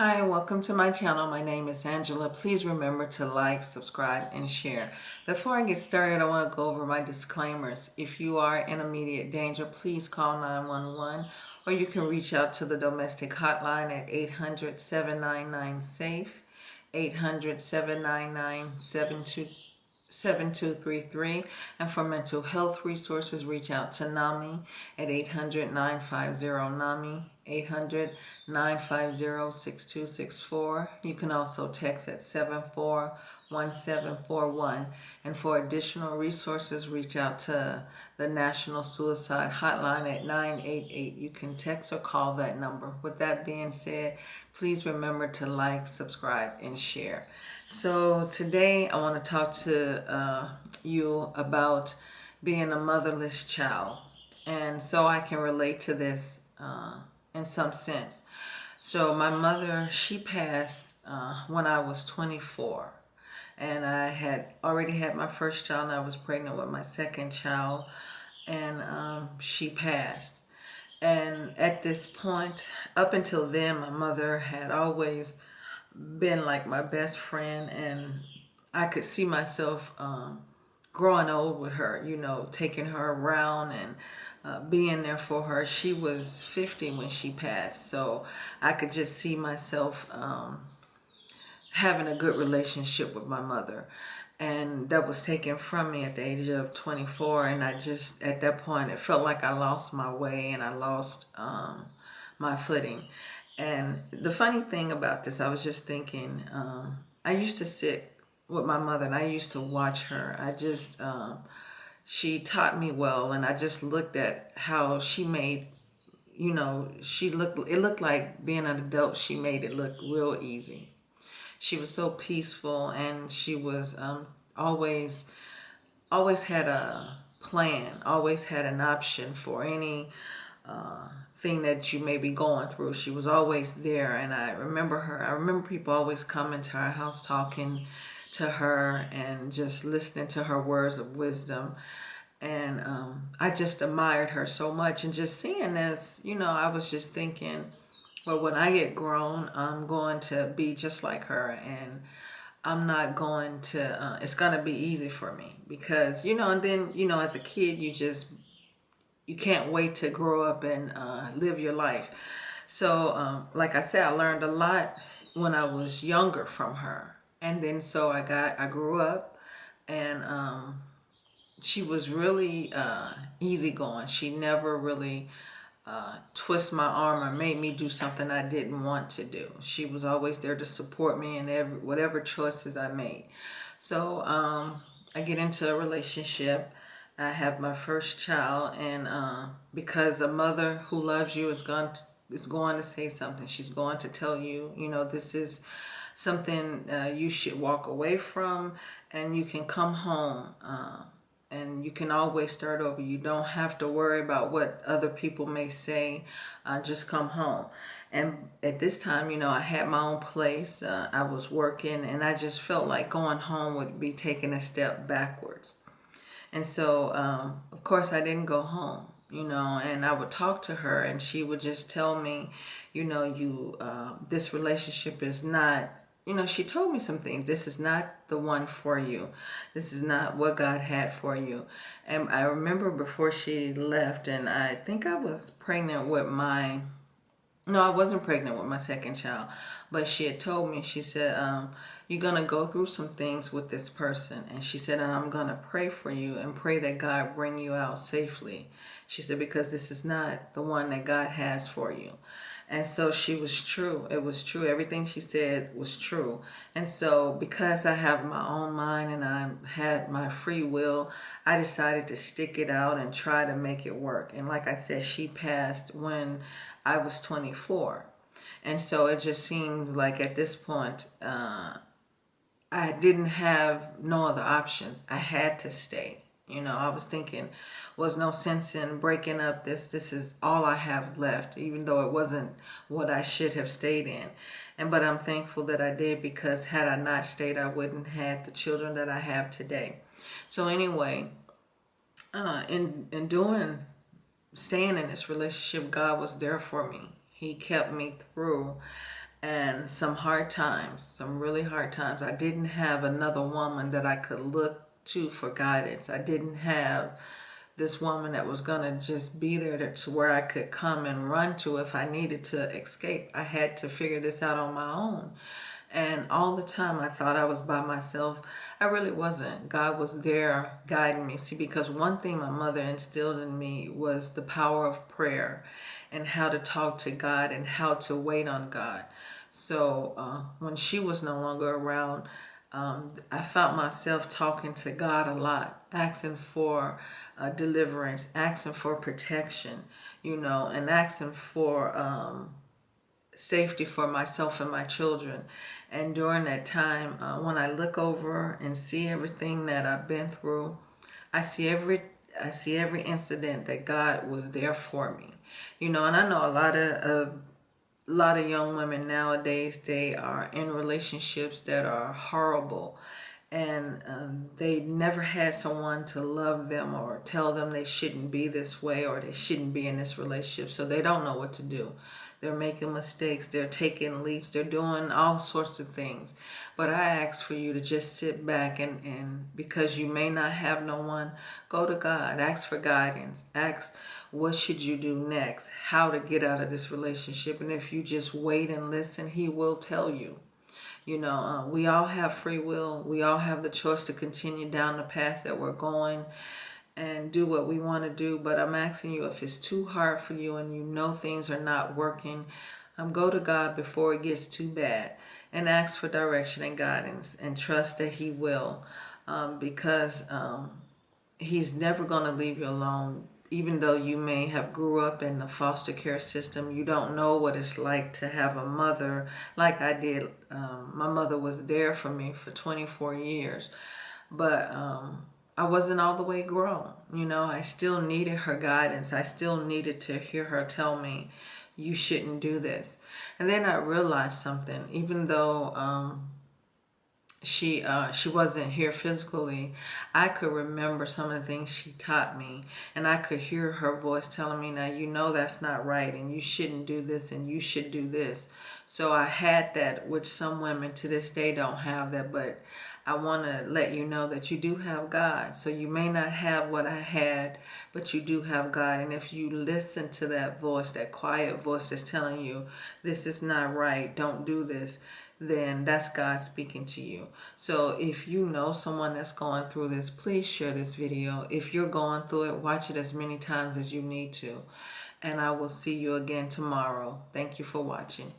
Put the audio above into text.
Hi, welcome to my channel. My name is Angela. Please remember to like, subscribe, and share. Before I get started, I want to go over my disclaimers. If you are in immediate danger, please call 911, or you can reach out to the domestic hotline at 800-799-SAFE, 800-799-7233. And for mental health resources, reach out to NAMI at 800-950-NAMI, 800-950-6264. You can also text at 741741. And for additional resources, reach out to the National Suicide Hotline at 988. You can text or call that number. With that being said, please remember to like, subscribe, and share. So today I want to talk to you about being a motherless child. And so I can relate to this in some sense. So my mother, she passed when I was 24. And I had already had my first child, and I was pregnant with my second child. And she passed. And at this point, up until then, my mother had always been like my best friend, and I could see myself growing old with her, you know, taking her around and being there for her. She was 50 when she passed, so I could just see myself having a good relationship with my mother. And that was taken from me at the age of 24, and I just, at that point, it felt like I lost my way and I lost my footing. And the funny thing about this, I was just thinking, I used to sit with my mother and I used to watch her. She taught me well, and I just looked at how she made, you know, it looked like being an adult, she made it look real easy. She was so peaceful, and she was always had a plan, always had an option for any thing that you may be going through. She was always there, and I remember people always coming to our house, talking to her and just listening to her words of wisdom. And I just admired her so much. And just seeing this, you know, I was just thinking, well, when I get grown, I'm going to be just like her, and I'm not going to, it's going to be easy for me because, you know, and then, you know, as a kid, you can't wait to grow up and live your life. So, like I said, I learned a lot when I was younger from her. And then so I grew up, and she was really easygoing. She never really twist my arm or made me do something I didn't want to do. She was always there to support me in whatever choices I made. So I get into a relationship. I have my first child, and because a mother who loves you is going to say something. She's going to tell you, you know, this is something you should walk away from, and you can come home. And you can always start over. You don't have to worry about what other people may say. Just come home. And at this time, you know, I had my own place. I was working, and I just felt like going home would be taking a step backwards. And so, of course, I didn't go home, you know, and I would talk to her, and she would just tell me, you know, this relationship is not, you know, she told me something. This is not the one for you. This is not what God had for you. And I remember before she left, and I think I was pregnant with no, I wasn't pregnant with my second child, but she had told me, she said, you're going to go through some things with this person. And she said, and I'm going to pray for you and pray that God bring you out safely. She said, because this is not the one that God has for you. And so she was true. It was true. Everything she said was true. And so because I have my own mind and I had my free will, I decided to stick it out and try to make it work. And like I said, she passed when I was 24. And so it just seemed like at this point, I didn't have no other options. I had to stay. You know, I was thinking, was no sense in breaking up this. This is all I have left, even though it wasn't what I should have stayed in. But I'm thankful that I did, because had I not stayed, I wouldn't have had the children that I have today. So anyway, staying in this relationship, God was there for me. He kept me through. and some hard times, some really hard times. I didn't have another woman that I could look to for guidance. I didn't have this woman that was going to just be there to where I could come and run to if I needed to escape. I had to figure this out on my own. And all the time I thought I was by myself. I really wasn't. God was there guiding me. See, because one thing my mother instilled in me was the power of prayer and how to talk to God and how to wait on God. So when she was no longer around, I found myself talking to God a lot, asking for deliverance, asking for protection, and asking for safety for myself and my children. And during that time, when I look over and see everything that I've been through, I see every incident that God was there for me. And I know a lot of young women nowadays, they are in relationships that are horrible, and they never had someone to love them or tell them they shouldn't be this way or they shouldn't be in this relationship, so they don't know what to do. They're making mistakes, they're taking leaps, they're doing all sorts of things. But I ask for you to just sit back and because you may not have no one, go to God, ask for guidance, ask what should you do next, how to get out of this relationship. And if you just wait and listen, He will tell you. We all have free will. We all have the choice to continue down the path that we're going and do what we want to do. But I'm asking you, if it's too hard for you and you know things are not working, go to God before it gets too bad and ask for direction and guidance and trust that He will, because He's never going to leave you alone. Even though you may have grew up in the foster care system, you don't know what it's like to have a mother like I did. My mother was there for me for 24 years, but I wasn't all the way grown. I still needed her guidance. I still needed to hear her tell me, you shouldn't do this. And then I realized something. Even though she wasn't here physically, I could remember some of the things she taught me, and I could hear her voice telling me, now that's not right, and you shouldn't do this, and you should do this. So I had that, which some women to this day don't have that. But I want to let you know that you do have God. So you may not have what I had, but you do have God. And if you listen to that voice, that quiet voice that's telling you this is not right, don't do this, then that's God speaking to you. So if you know someone that's going through this, please share this video. If you're going through it, watch it as many times as you need to. And I will see you again tomorrow. Thank you for watching.